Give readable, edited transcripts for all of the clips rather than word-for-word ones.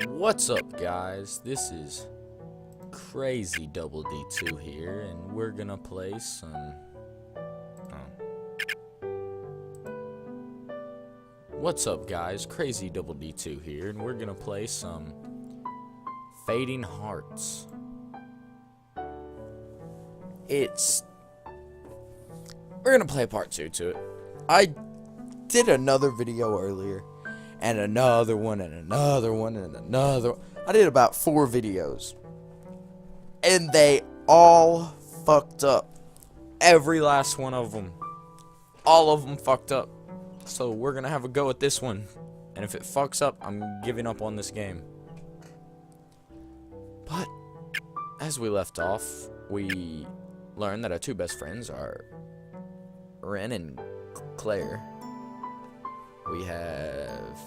What's up, guys? This is Crazy Double D2 here, and we're gonna play some. What's up, guys? Crazy Double D2 here, and we're gonna play some Fading Hearts. We're gonna play part 2 to it. I did another video earlier, and another one, and another one, and another one. I did about 4 videos, and they all fucked up. Every last one of them. All of them fucked up. So we're gonna have a go at this one, and if it fucks up, I'm giving up on this game. But as we left off, we learned that our 2 best friends are Ren and Claire. We have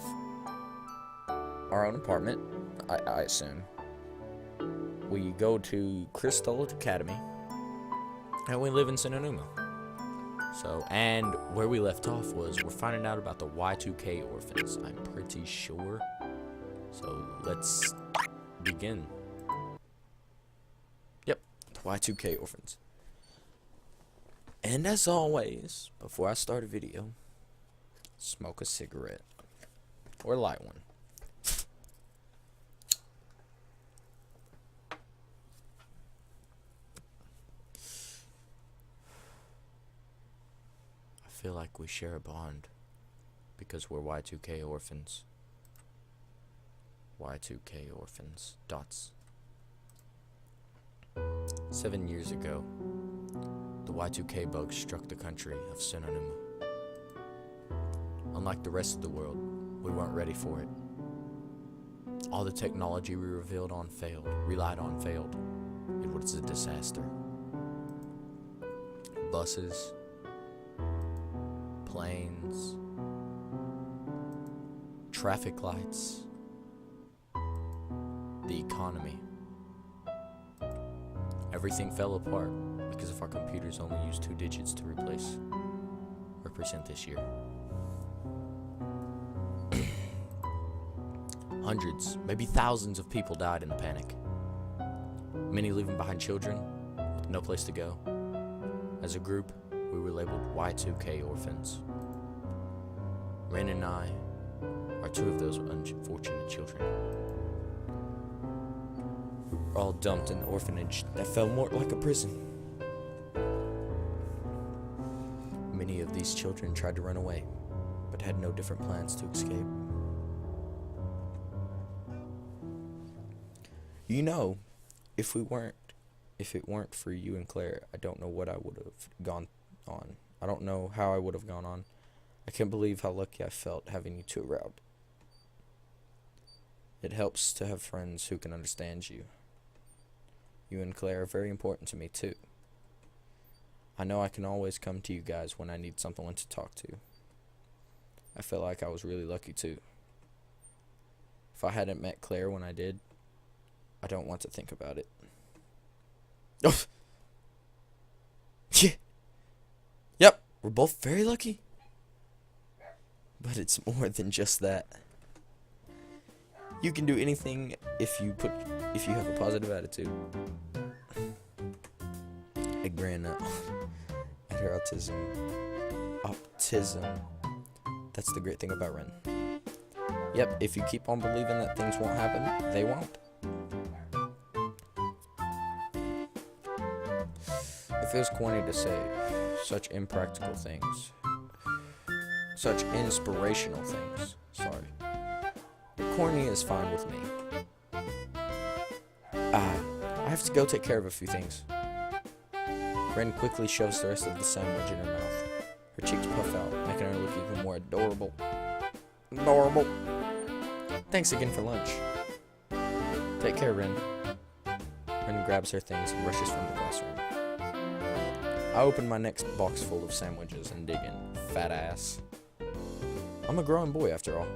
our own apartment, I assume. We go to Crystal Academy, and we live in Sooooooooooo. So, and where we left off was we're finding out about the Y2K orphans, I'm pretty sure. So, let's begin. Yep, Y2K orphans. And as always, before I start a video, smoke a cigarette. Or light one. I feel like we share a bond because we're Y2K orphans. Y2K orphans. Dots. 7 years ago, the Y2K bug struck the country of Sooooooooooo. Unlike the rest of the world, we weren't ready for it. All the technology we relied on failed. It was a disaster. Buses, planes, traffic lights, the economy. Everything fell apart because of our computers only used 2 digits to represent this year. Hundreds, maybe thousands of people died in the panic. Many leaving behind children with no place to go. As a group, we were labeled Y2K orphans. Ren and I are 2 of those unfortunate children. We were all dumped in the orphanage that felt more like a prison. Many of these children tried to run away, but had no different plans to escape. You know, if it weren't for you and Claire, I don't know what I would have gone on. I don't know how I would have gone on. I can't believe how lucky I felt having you 2 around. It helps to have friends who can understand you. You and Claire are very important to me too. I know I can always come to you guys when I need someone to talk to. I feel like I was really lucky too. If I hadn't met Claire when I did, I don't want to think about it. Oh. Yeah. Yep, we're both very lucky. But it's more than just that. You can do anything if you have a positive attitude. I grin at her autism. That's the great thing about Ren. Yep, if you keep on believing that things won't happen, they won't. It feels corny to say such impractical things. Such inspirational things. Sorry. But corny is fine with me. I have to go take care of a few things. Ren quickly shoves the rest of the sandwich in her mouth. Her cheeks puff out, making her look even more adorable. Adorable. Thanks again for lunch. Take care, Ren. Ren grabs her things and rushes from the classroom. I open my next box full of sandwiches and dig in. Fat ass. I'm a grown boy after all.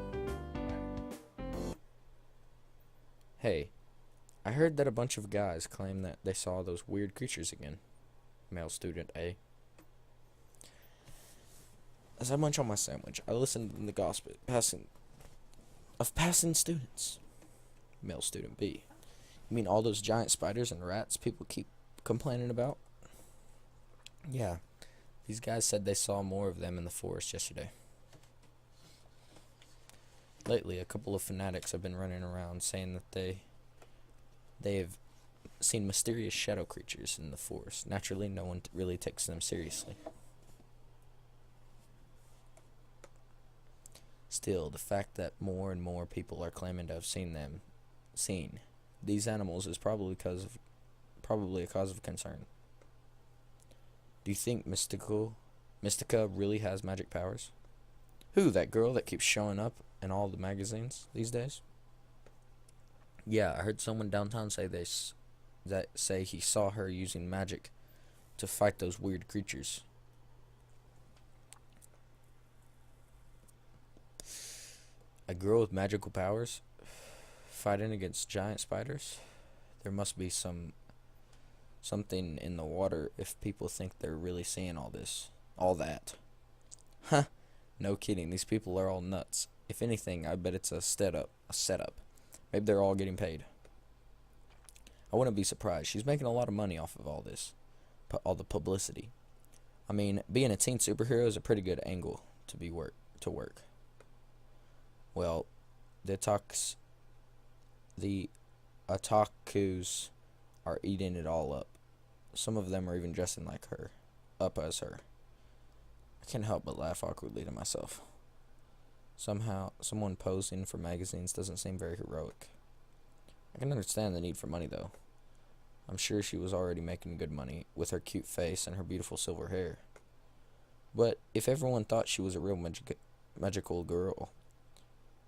Hey, I heard that a bunch of guys claim that they saw those weird creatures again. Male student A. As I munch on my sandwich, I listen to the gossip of passing students. Male student B. You mean all those giant spiders and rats people keep complaining about? Yeah. These guys said they saw more of them in the forest yesterday. Lately, a couple of fanatics have been running around saying that they have seen mysterious shadow creatures in the forest. Naturally, no one really takes them seriously. Still, the fact that more and more people are claiming to have seen these animals is probably a cause of concern. Do you think Mystica really has magic powers? Who, that girl that keeps showing up in all the magazines these days? Yeah, I heard someone downtown say he saw her using magic to fight those weird creatures. A girl with magical powers fighting against giant spiders? There must be something in the water if people think they're really seeing all that. Huh, no kidding, these people are all nuts. If anything, I bet it's a setup. Maybe they're all getting paid. I wouldn't be surprised. She's making a lot of money off of all this, all the publicity. I mean, being a teen superhero is a pretty good angle to work. Well, the otakus are eating it all up. Some of them are even dressing like her, as her. I can't help but laugh awkwardly to myself. Somehow, someone posing for magazines doesn't seem very heroic. I can understand the need for money, though. I'm sure she was already making good money with her cute face and her beautiful silver hair. But if everyone thought she was a real magical girl,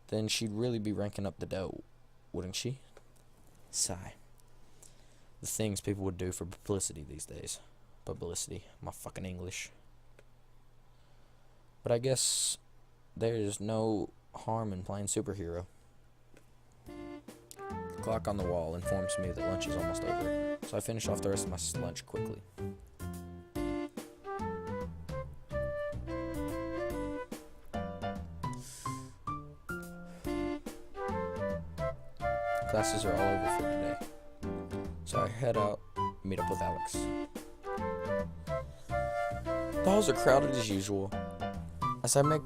then she'd really be ranking up the dough, wouldn't she? Sigh. The things people would do for publicity these days. Publicity, my fucking English. But I guess there's no harm in playing superhero. The clock on the wall informs me that lunch is almost over, so I finish off the rest of my lunch quickly. Classes are all over for today, so I head out and meet up with Alex. The halls are crowded as usual. As I make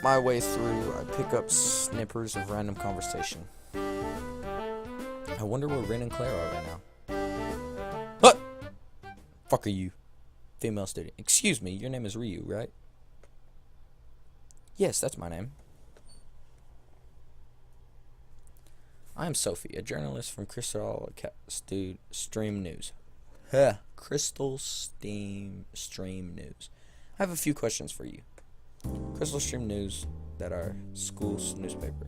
my way through, I pick up snippers of random conversation. I wonder where Ren and Claire are right now. What? Fuck are you? Female student. Excuse me, your name is Ryu, right? Yes, that's my name. I am Sophie, a journalist from Crystal Stream News. Crystal Stream News. I have a few questions for you. Crystal Stream News, that's our school's newspaper.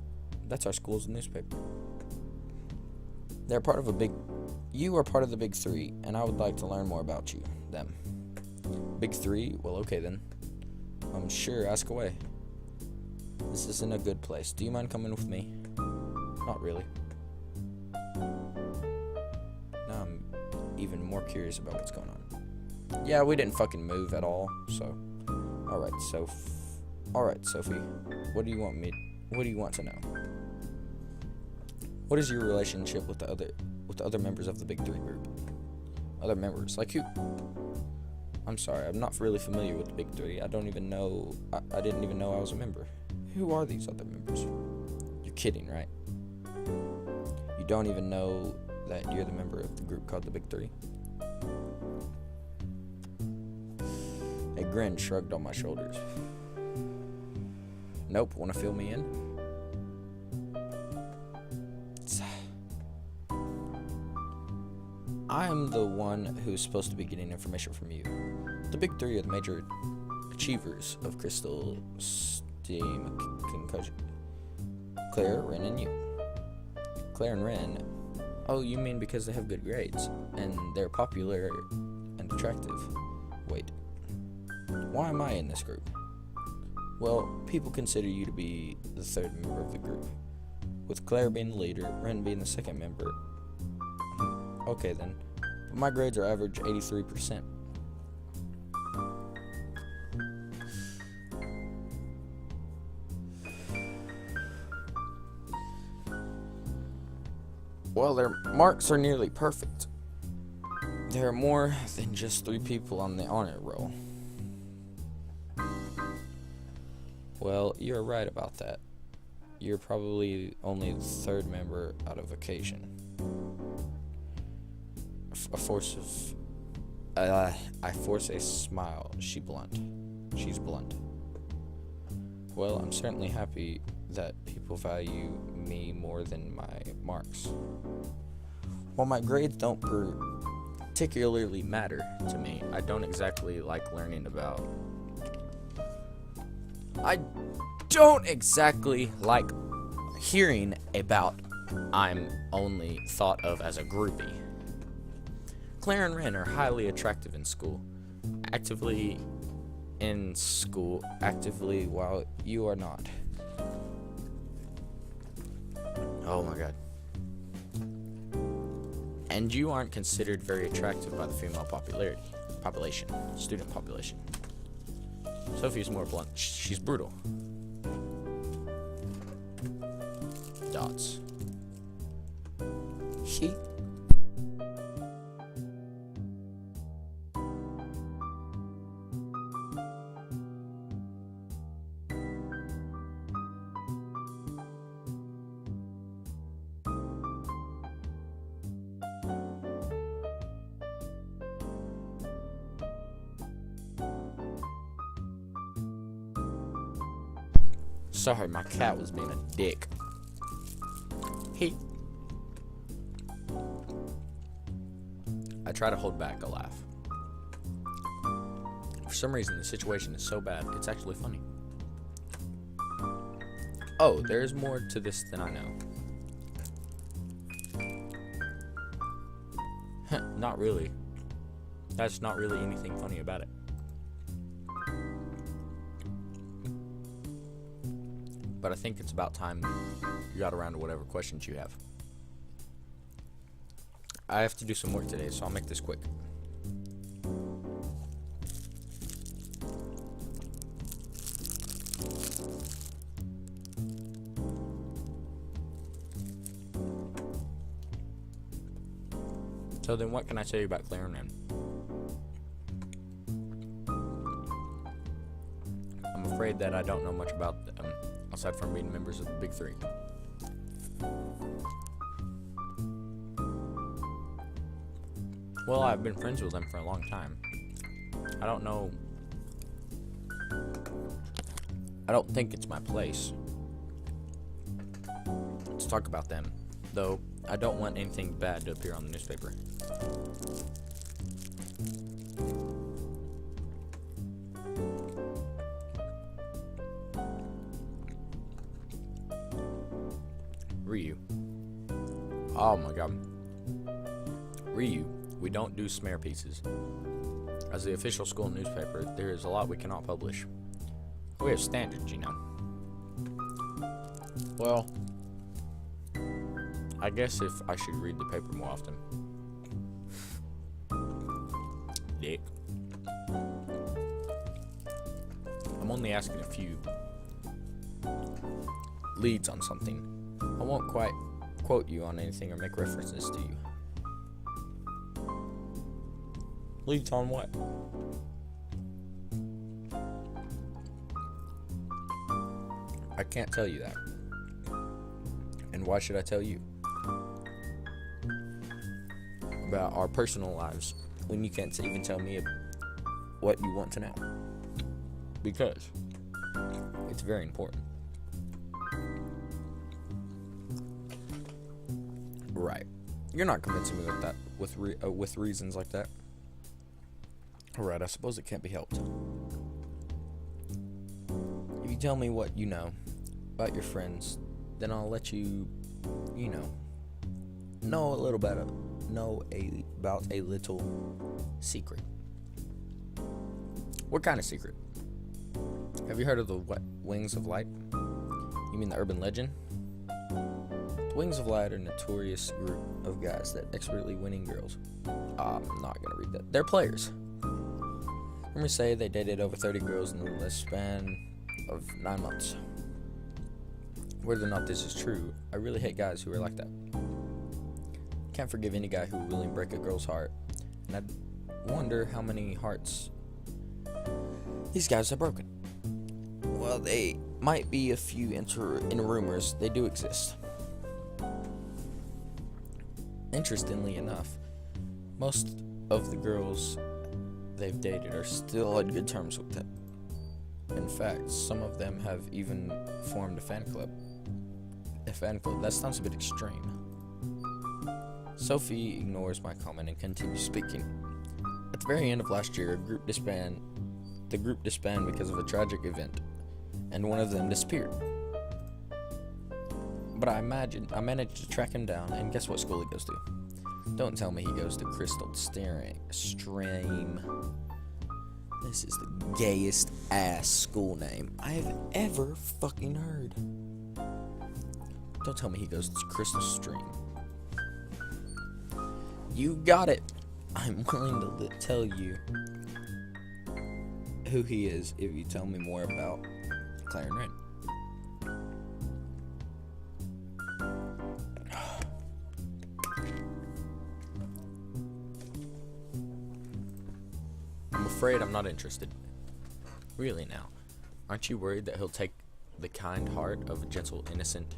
You are part of the Big Three, and I would like to learn more about them. Big Three? Well, okay then. Sure, ask away. This isn't a good place. Do you mind coming with me? Not really. Now I'm even more curious about what's going on. Yeah, we didn't fucking move at all, so. Alright, Sophie. What do you want to know? What is your relationship with the other members of the Big Three group? Other members? Like who? I'm sorry, I'm not really familiar with the Big Three. I didn't even know I was a member. Who are these other members? You're kidding, right? You don't even know that you're the member of the group called the Big Three? A grin shrugged on my shoulders. Nope, wanna fill me in? I'm the one who's supposed to be getting information from you. The Big Three are the major achievers of Crystal Steam Concussion. Claire, Ren, and you. Claire and Ren. Oh, you mean because they have good grades, and they're popular and attractive. Wait. Why am I in this group? Well, people consider you to be the third member of the group, with Claire being the leader, Ren being the second member. Okay then, but my grades are average 83%. Well, their marks are nearly perfect. There are more than just 3 people on the honor roll. Well, you're right about that. You're probably only the 3rd member out of occasion. I force a smile. She's blunt. Well, I'm certainly happy that people value me more than my marks. While my grades don't particularly matter to me, I don't exactly like learning about. I don't exactly like hearing about I'm only thought of as a groupie. Claire and Ren are highly attractive in school. Actively while you are not. Oh my god. And you aren't considered very attractive by the female student population. Sophie's more blunt. She's brutal. Dots. She. Sorry, my cat was being a dick. I try to hold back a laugh. For some reason, the situation is so bad, it's actually funny. Oh, there's more to this than I know. Not really. That's not really anything funny about it. But I think it's about time you got around to whatever questions you have. I have to do some work today, so I'll make this quick. So then what can I tell you about Claire and Ren? I'm afraid that I don't know much about them, aside from being members of the Big 3. Well, I've been friends with them for a long time. I don't think it's my place to talk about them, though I don't want anything bad to appear on the newspaper. Ryu. Oh my god. Ryu, we don't do smear pieces. As the official school newspaper, there is a lot we cannot publish. We have standards, you know. Well, I guess if I should read the paper more often. Dick. I'm only asking a few leads on something. I won't quite quote you on anything or make references to you. Leads on what? I can't tell you that. And why should I tell you? About our personal lives when you can't even tell me what you want to know. Because it's very important. Right. You're not convincing me with that, with reasons like that. Alright, I suppose it can't be helped. If you tell me what you know about your friends, then I'll let you, know about a little secret. What kind of secret? Have you heard of the Wings of Light? You mean the urban legend? The Wings of Light are a notorious group of guys that expertly winning girls. I'm not gonna read that. They're players. Rumors say they dated over 30 girls in the span of 9 months. Whether or not this is true, I really hate guys who are like that. can't forgive any guy who will willingly break a girl's heart. And I wonder how many hearts these guys have broken. Well, they might be a few in rumors. They do exist. Interestingly enough, most of the girls they've dated are still on good terms with them. In fact, some of them have even formed a fan club. A fan club, that sounds a bit extreme. Sophie ignores my comment and continues speaking. At the very end of last year, the group disbanded because of a tragic event, and one of them disappeared. But I managed to track him down, and guess what school he goes to? Don't tell me he goes to Crystal Stream. This is the gayest ass school name I have ever fucking heard. Don't tell me he goes to Crystal Stream. You got it. I'm willing to tell you who he is if you tell me more about Claire and Ren. I'm afraid I'm not interested. Really now. Aren't you worried that he'll take the kind heart of a gentle, innocent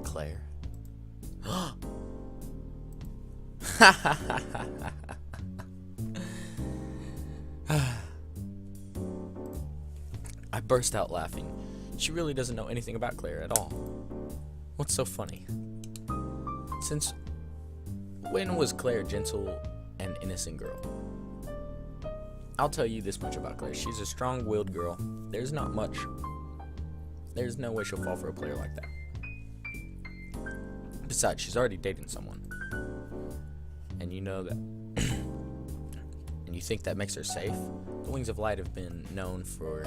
Claire? I burst out laughing. She really doesn't know anything about Claire at all. What's so funny? Since when was Claire a gentle and innocent girl? I'll tell you this much about Claire. She's a strong-willed girl. There's no way she'll fall for a player like that. Besides, she's already dating someone. And you know that. And you think that makes her safe? The Wings of Light have been known for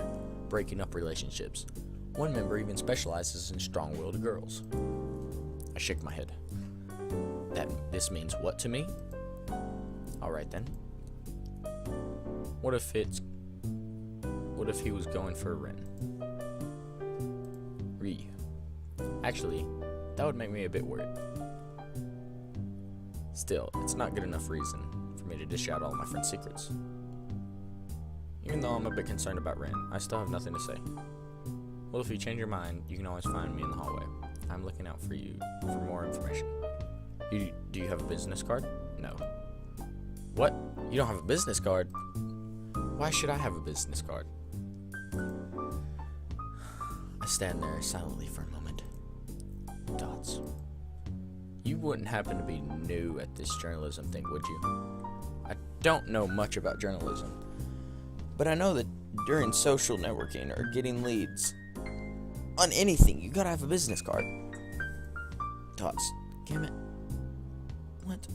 breaking up relationships. One member even specializes in strong-willed girls. I shake my head. This means what to me? Alright then. What if he was going for a Ren? Actually, that would make me a bit worried. Still, it's not good enough reason for me to dish out all my friends' secrets. Even though I'm a bit concerned about Ren, I still have nothing to say. Well, if you change your mind, you can always find me in the hallway. I'm looking out for you for more information. Do you have a business card? No. What? You don't have a business card? Why should I have a business card? I stand there silently for a moment. Dots. You wouldn't happen to be new at this journalism thing, would you? I don't know much about journalism, but I know that during social networking or getting leads on anything, you gotta have a business card. Dots. Damn it. What?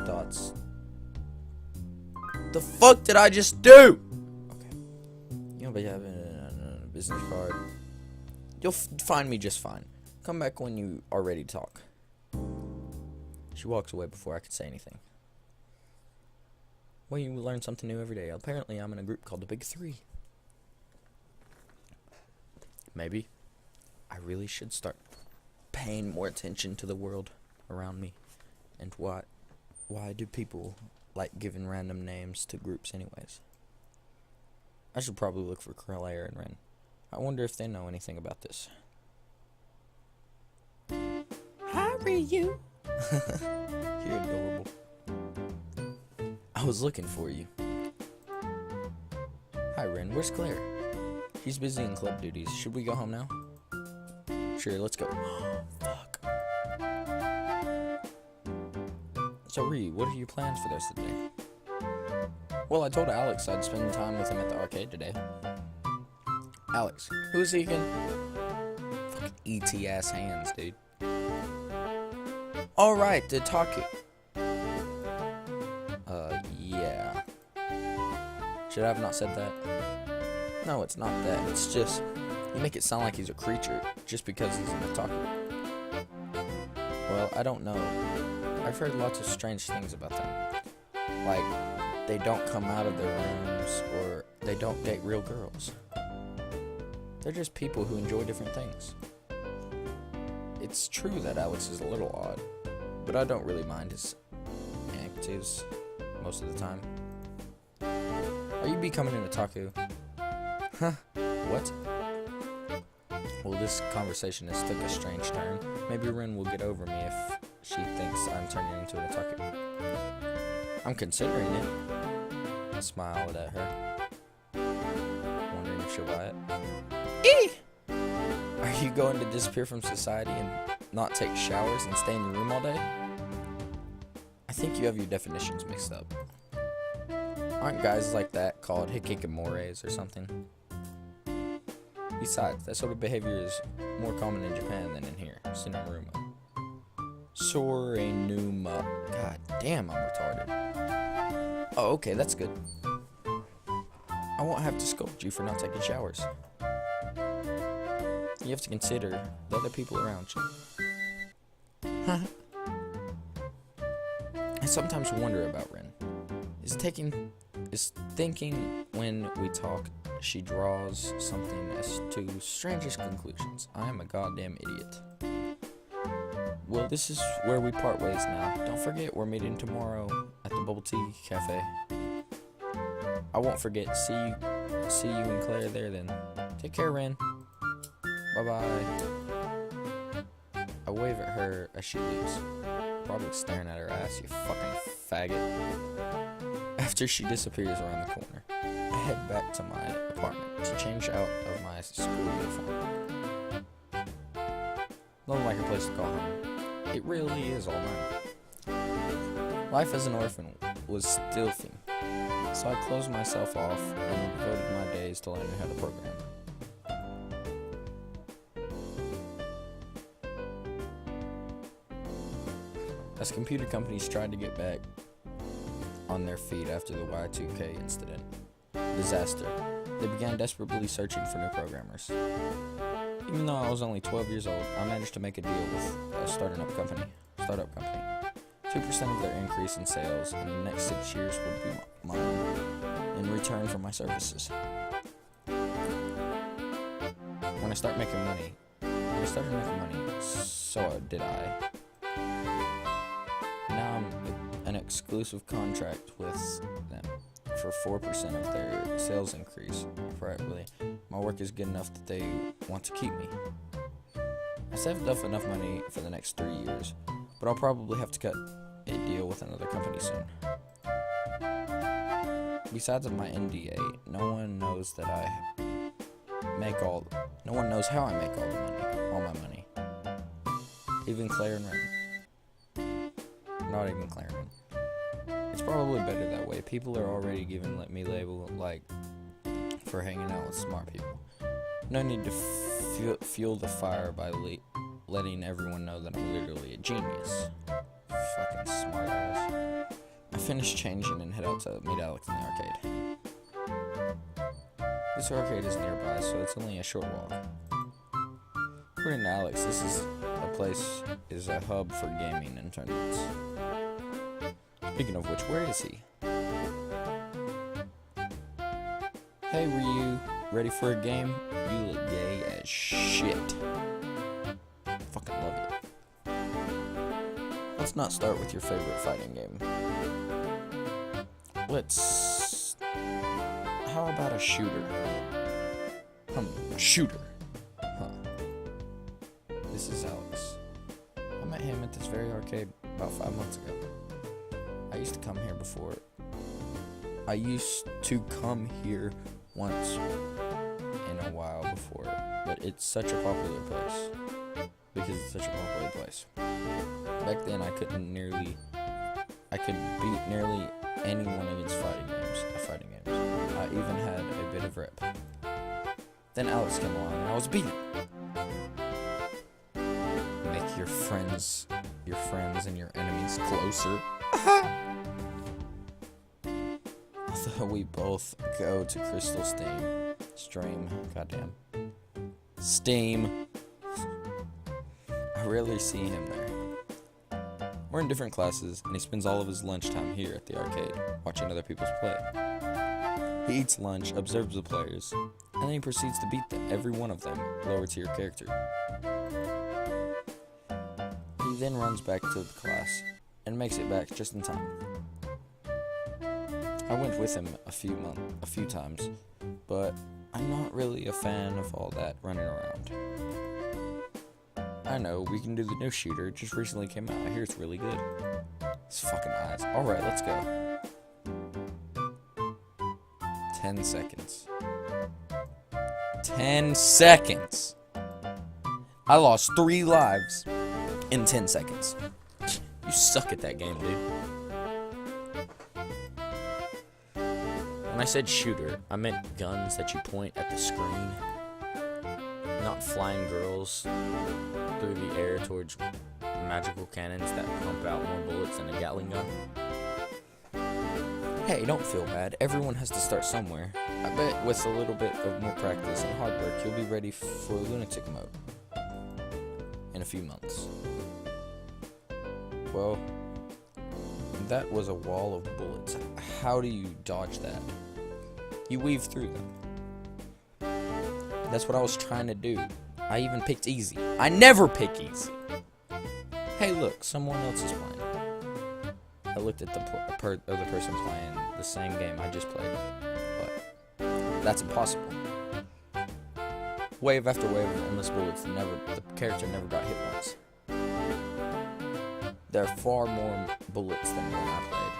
Dots. The fuck did I just do? Okay. You'll be having a business card. You'll find me just fine. Come back when you are ready to talk. She walks away before I could say anything. Well, you learn something new every day. Apparently, I'm in a group called the Big Three. Maybe I really should start paying more attention to the world around me. And why do people like giving random names to groups anyways? I should probably look for Claire and Ren. I wonder if they know anything about this. How are you? You're adorable. I was looking for you. Hi, Ren. Where's Claire? She's busy in club duties. Should we go home now? Sure, let's go. Fuck. So, Ree, what are your plans for the rest of the day? Well, I told Alex I'd spend time with him at the arcade today. Alex. Who is he again? Fucking E.T. ass hands, dude. Alright, the talking. Yeah. Should I have not said that? No, it's not that. It's just, you make it sound like he's a creature just because he's in the talking. Well, I don't know. I've heard lots of strange things about them. Like, they don't come out of their rooms, or they don't date real girls. They're just people who enjoy different things. It's true that Alex is a little odd, but I don't really mind his antics most of the time. Are you becoming an otaku? Huh? What? Well, this conversation has took a strange turn. Maybe Rin will get over me if she thinks I'm turning into an otaku. I'm considering it. I smiled at her, wondering if she'll buy it. Eee! Are you going to disappear from society and not take showers and stay in your room all day? I think you have your definitions mixed up. Aren't guys like that called hikikomores or something? Besides, that sort of behavior is more common in Japan than in here. Sinaruma. Sorenuma. God damn, I'm retarded. Oh, okay, that's good. I won't have to scold you for not taking showers. You have to consider the other people around you. I sometimes wonder about Rin. Is thinking when we talk she draws something as to strangest conclusions. I am a goddamn idiot. Well, this is where we part ways now. Don't forget, we're meeting tomorrow at the Bubble Tea Cafe. I won't forget. See you and Claire there then. Take care, Ren. Bye-bye. I wave at her as she leaves. Probably staring at her ass, you fucking faggot. After she disappears around the corner, I head back to my apartment to change out of my school uniform. Nothing like a place to call home. It really is all mine. Life as an orphan was stifling, so I closed myself off and devoted my days to learning how to program. As computer companies tried to get back on their feet after the Y2K incident disaster, they began desperately searching for new programmers. Even though I was only 12 years old, I managed to make a deal with a startup company. 2% of their increase in sales in the next 6 years would be mine in return for my services. When I started making money, so did I. Now I'm an exclusive contract with them for 4% of their sales increase. Probably, my work is good enough that they want to keep me. I saved up enough money for the next 3 years, but I'll probably have to cut a deal with another company soon. Besides my NDA, no one knows how I make all the money. Even Claire and Ren. Not even Claire and Ren. It's probably better that way. People are already giving me label like for hanging out with smart people. No need to fuel the fire by letting everyone know that I'm literally a genius. Fucking smart ass. I finish changing and head out to meet Alex in the arcade. This arcade is nearby, so it's only a short walk. According to Alex, this is a hub for gaming and tournaments. Speaking of which, where is he? Hey Ryu, ready for a game? You look gay as shit. Fucking love it. Let's not start with your favorite fighting game. How about a shooter? A shooter. Huh. This is Alex. I met him at this very arcade about 5 months ago. I used to come here once in a while before, but it's such a popular place. Back then, I could beat nearly anyone against fighting games. I even had a bit of rep. Then Alex came along and I was beaten. Make your friends and your enemies closer. Although we both go to Crystal Stream. Goddamn. Steam. I rarely see him there. We're in different classes, and he spends all of his lunchtime here at the arcade, watching other people's play. He eats lunch, observes the players, and then he proceeds to beat every one of them, lower tier character. He then runs back to the class and makes it back just in time. I went with him a few times, but I'm not really a fan of all that running around. I know, we can do the new shooter. It just recently came out. I hear it's really good. His fucking eyes. Alright, let's go. 10 seconds. 10 seconds! I lost 3 lives in 10 seconds. You suck at that game, dude. When I said shooter, I meant guns that you point at the screen, not flying girls through the air towards magical cannons that pump out more bullets than a Gatling gun. Hey, don't feel bad. Everyone has to start somewhere. I bet with a little bit of more practice and hard work, you'll be ready for lunatic mode in a few months. Well, that was a wall of bullets. How do you dodge that? You weave through them. That's what I was trying to do. I even picked easy. I never pick easy. Hey, look, someone else is playing. I looked at the other person playing the same game I just played, but that's impossible. Wave after wave of endless bullets, the character never got hit once. There are far more bullets than when I played.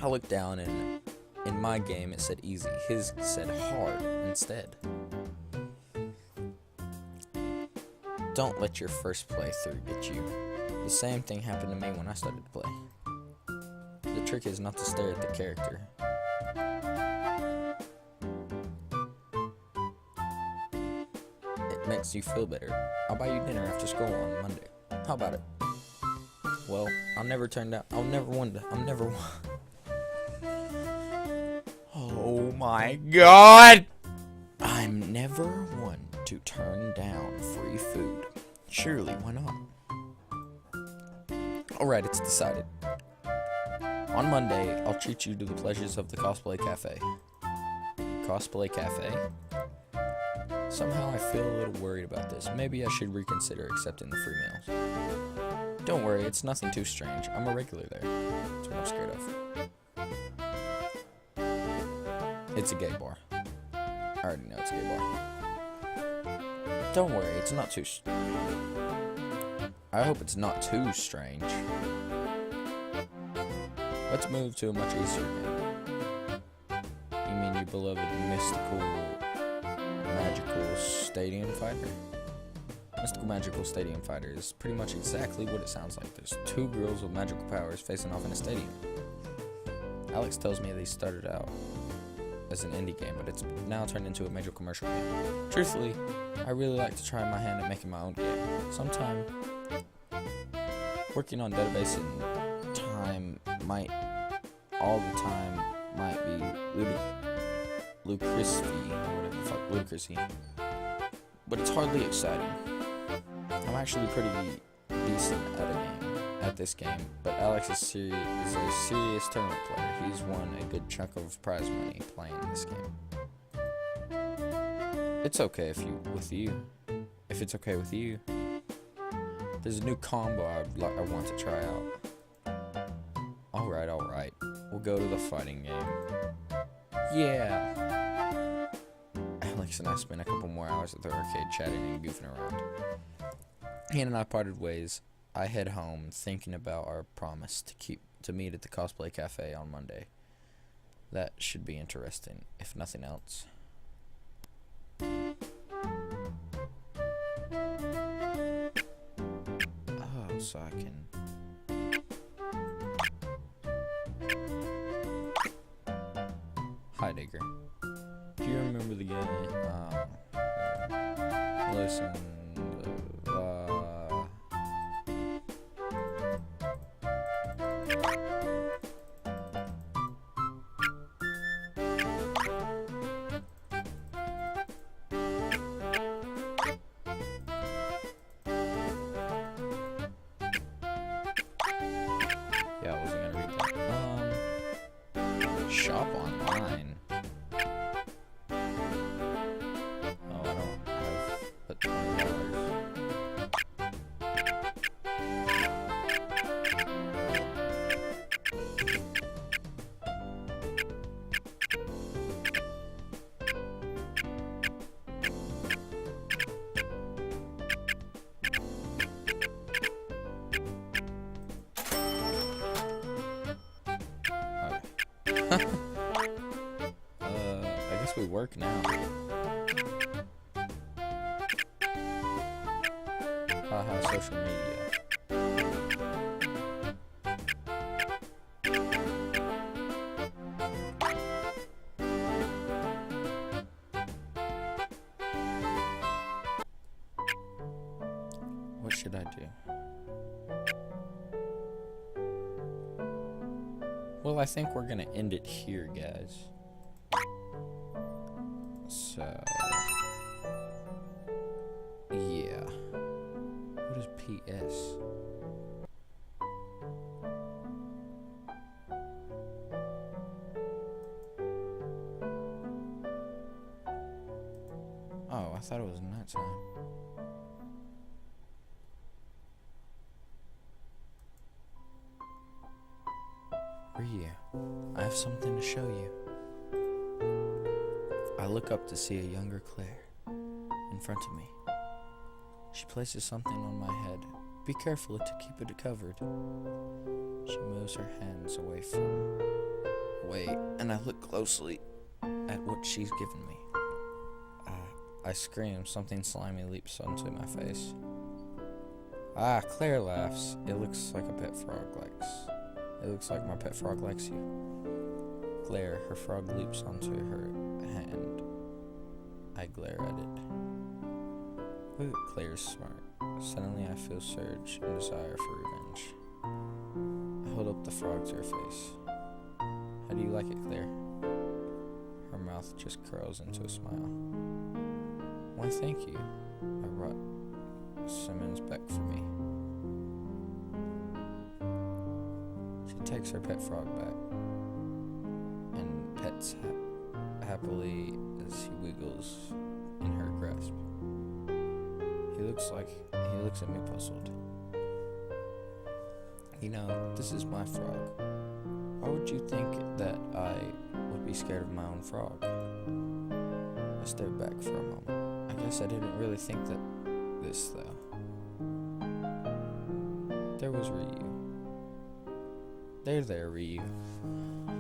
I looked down and in my game it said easy. His said hard instead. Don't let your first playthrough get you. The same thing happened to me when I started to play. The trick is not to stare at the character. It makes you feel better. I'll buy you dinner after school on Monday. How about it? Well, I'll never one. Oh my god! I'm never one to turn down free food. Surely, why not? Alright, it's decided. On Monday, I'll treat you to the pleasures of the Cosplay Cafe. Cosplay Cafe? Somehow I feel a little worried about this. Maybe I should reconsider accepting the free meals. Don't worry, it's nothing too strange. I'm a regular there. That's what I'm scared of. It's a gay bar. I already know it's a gay bar. Don't worry, it's not too... I hope it's not too strange. Let's move to a much easier game. You mean your beloved mystical magical stadium fighter? Mystical magical stadium fighter is pretty much exactly what it sounds like. There's 2 girls with magical powers facing off in a stadium. Alex tells me they started out as an indie game, but it's now turned into a major commercial game. Truthfully, I really like to try my hand at making my own game. Sometime working on database and time might be ludicrousy, or whatever the fuck, ludicrousy. But it's hardly exciting. I'm actually pretty decent at this game, but Alex is a serious tournament player. He's won a good chunk of prize money playing this game. It's okay if it's okay with you. There's a new combo I want to try out. Alright. We'll go to the fighting game. Yeah! Alex and I spent a couple more hours at the arcade chatting and goofing around. He and I parted ways. I head home thinking about our promise to meet at the Cosplay Cafe on Monday. That should be interesting, if nothing else. So I can... Hi, Digger. Do you remember the game? Listen... Yeah, I wasn't gonna read that. Shop online. Oh, I don't have but $20. we work now. Haha, social media. What should I do? Well, I think we're gonna end it here, guys. So, yeah. What is PS? Oh, I thought it was nighttime. Ryu, I have something to show you. I look up to see a younger Claire in front of me. She places something on my head. Be careful to keep it covered. She moves her hands away, and I look closely at what she's given me. I scream. Something slimy leaps onto my face. Claire laughs. It looks like a pet frog likes. It looks like my pet frog likes you. Claire, her frog leaps onto her hand. I glare at it. Look at Claire's smart. Suddenly I feel surge and desire for revenge. I hold up the frog to her face. How do you like it, Claire? Her mouth just curls into a smile. Why, thank you. I brought Simmons back for me. She takes her pet frog back and pets happily as he wiggles in her grasp. He looks at me puzzled. You know, this is my frog. Why would you think that I would be scared of my own frog? I stared back for a moment. I guess I didn't really think that this, though. There was Ryu. There, Ryu.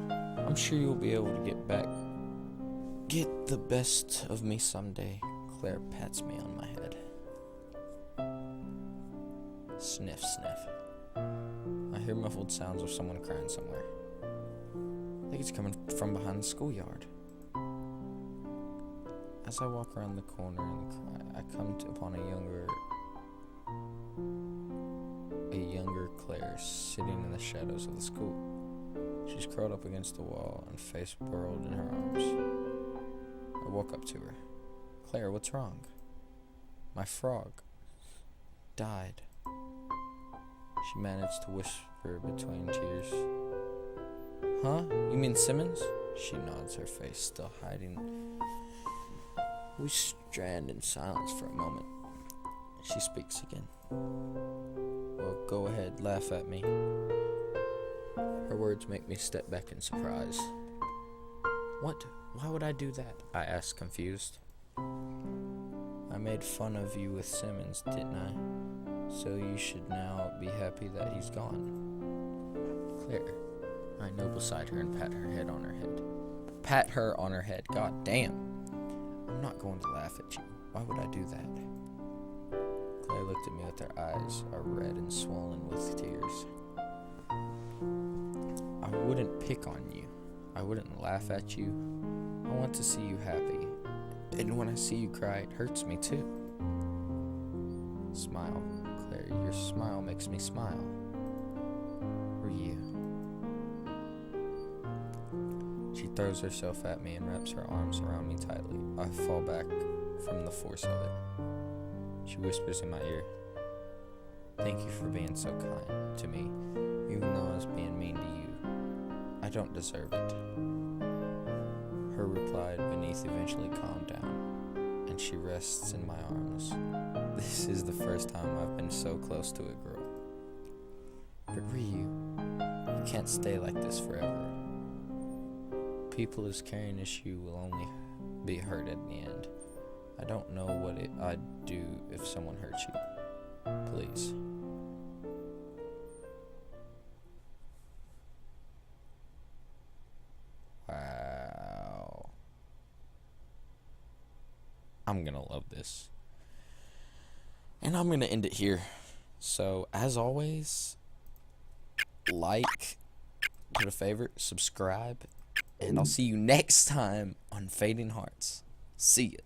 I'm sure you'll be able to get the best of me someday. Claire pats me on my head. Sniff, sniff. I hear muffled sounds of someone crying somewhere. I think it's coming from behind the schoolyard. As I walk around the corner and cry, I come upon a younger Claire sitting in the shadows of the school. She's curled up against the wall and face burrowed in her arms. I walk up to her. Claire, what's wrong? My frog died. She managed to whisper between tears. Huh? You mean Simmons? She nods, her face still hiding. We stand in silence for a moment. She speaks again. Well, go ahead, laugh at me. Her words make me step back in surprise. What? Why would I do that? I asked, confused. I made fun of you with Simmons, didn't I? So you should now be happy that he's gone. Claire, I kneel beside her and pat her on her head. God damn. I'm not going to laugh at you. Why would I do that? Claire looked at me with her eyes are red and swollen with tears. I wouldn't pick on you. I wouldn't laugh at you. I want to see you happy. And when I see you cry, it hurts me too. Smile, Claire. Your smile makes me smile. Ryu. She throws herself at me and wraps her arms around me tightly. I fall back from the force of it. She whispers in my ear, thank you for being so kind to me, even though I was being mean to you. I don't deserve it. Her reply beneath eventually calmed down, and she rests in my arms. This is the first time I've been so close to a girl. But Ryu, you can't stay like this forever. People who's carrying issue will only be hurt at the end. I don't know what I'd do if someone hurts you. Please. Wow. I'm gonna love this. And I'm gonna end it here. So, as always, like, put a favorite, subscribe, and I'll see you next time on Fading Hearts. See ya.